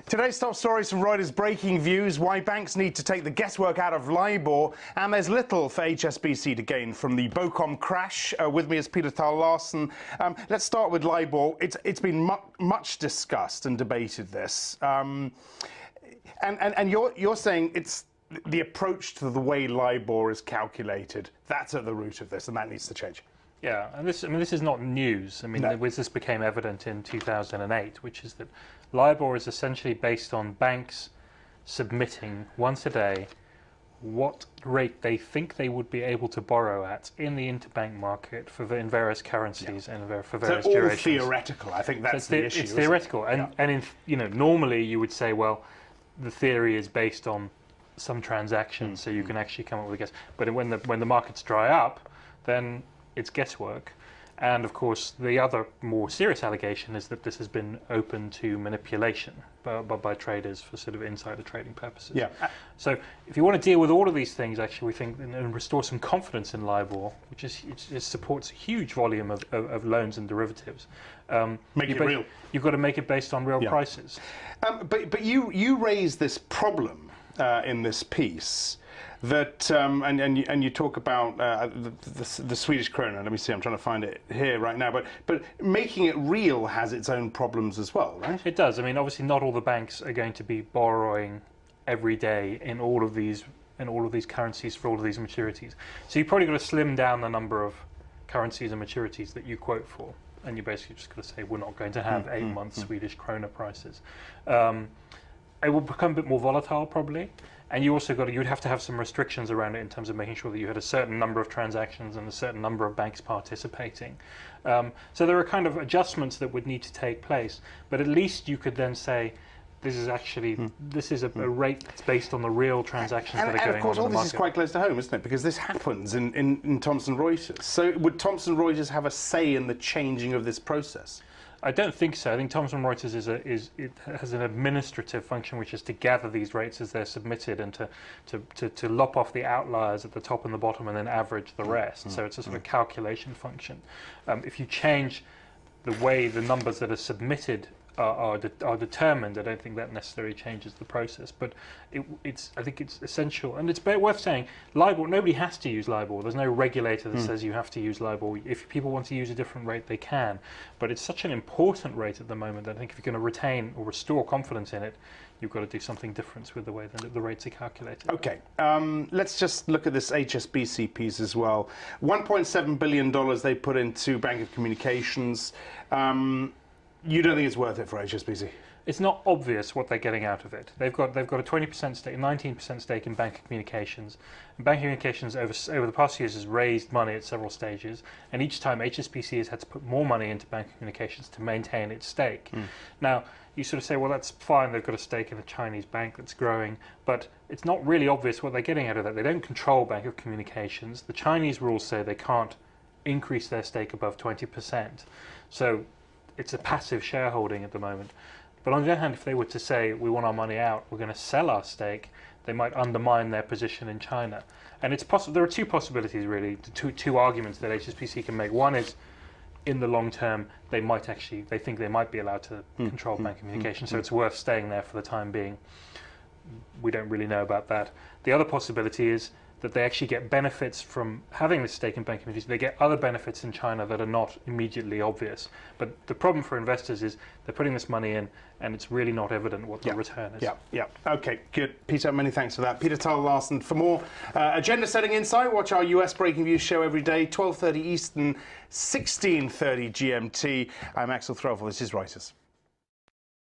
Today's top stories from Reuters Breaking Views: why banks need to take the guesswork out of Libor, and there's little for HSBC to gain from the BoCom crash. With me is Peter Larsen. Let's start with Libor. It's been much discussed and debated, this. And you're saying it's the approach to the way Libor is calculated that's at the root of this, and that needs to change. Yeah, and this is not news. No. This became evident in 2008, which is that Libor is essentially based on banks submitting once a day what rate they think they would be able to borrow at in the interbank market in various currencies and for various so durations. All theoretical. I think that's the issue. It's theoretical, and normally you would say, well, the theory is based on some transactions, so you can actually come up with a guess. But when the markets dry up, then it's guesswork. And of course, the other more serious allegation is that this has been open to manipulation by traders for sort of insider trading purposes. Yeah. So if you want to deal with all of these things, actually, we think, and restore some confidence in Libor, which it supports a huge volume of loans and derivatives. Make it real. You've got to make it based on real prices. But you raise this problem in this piece. That and you talk about the Swedish krona. Let me see. I'm trying to find it here right now. But making it real has its own problems as well, right? It does. Obviously, not all the banks are going to be borrowing every day in all of these currencies for all of these maturities. So you've probably got to slim down the number of currencies and maturities that you quote for, and you basically just got to say we're not going to have 8-month Swedish krona prices. It will become a bit more volatile, probably. And you also you'd have to have some restrictions around it in terms of making sure that you had a certain number of transactions and a certain number of banks participating. So there are kind of adjustments that would need to take place. But at least you could then say, this is actually a rate that's based on the real transactions that are going on in the market. And of course, all this is quite close to home, isn't it? Because this happens in Thomson Reuters. So would Thomson Reuters have a say in the changing of this process? I don't think so. I think Thomson Reuters has an administrative function, which is to gather these rates as they're submitted and to lop off the outliers at the top and the bottom and then average the rest. So it's a sort of calculation function. If you change the way the numbers that are submitted are determined, I don't think that necessarily changes the process. But I think it's essential, and it's worth saying, Libor, nobody has to use Libor. There's no regulator that says you have to use Libor. If people want to use a different rate, they can. But it's such an important rate at the moment that I think if you're going to retain or restore confidence in it, you've got to do something different with the way that the rates are calculated. Okay, let's just look at this HSBC piece as well. $1.7 billion they put into Bank of Communications. You don't think it's worth it for HSBC? It's not obvious what they're getting out of it. They've got a 20% stake, 19% stake in Bank of Communications. And Bank of Communications over the past years has raised money at several stages, and each time HSBC has had to put more money into Bank of Communications to maintain its stake. Now, you sort of say, well, that's fine, they've got a stake in a Chinese bank that's growing, but it's not really obvious what they're getting out of that. They don't control Bank of Communications. The Chinese rules say they can't increase their stake above 20%. So it's a passive shareholding at the moment. But on the other hand, if they were to say, we want our money out, we're going to sell our stake, they might undermine their position in China. And it's possible. There are two possibilities, really, two arguments that HSBC can make. One is, in the long term, they think they might be allowed to control Bank of Communications, so it's worth staying there for the time being. We don't really know about that. The other possibility is that they actually get benefits from having this stake in Bank of Communications. They get other benefits in China that are not immediately obvious. But the problem for investors is they're putting this money in, and it's really not evident what the return is. Yeah. Okay, good. Peter, many thanks for that. Peter Larsen. For more agenda-setting insight, watch our US Breaking Views show every day, 12:30 Eastern, 16:30 GMT. I'm Axel Threlfall. This is Reuters.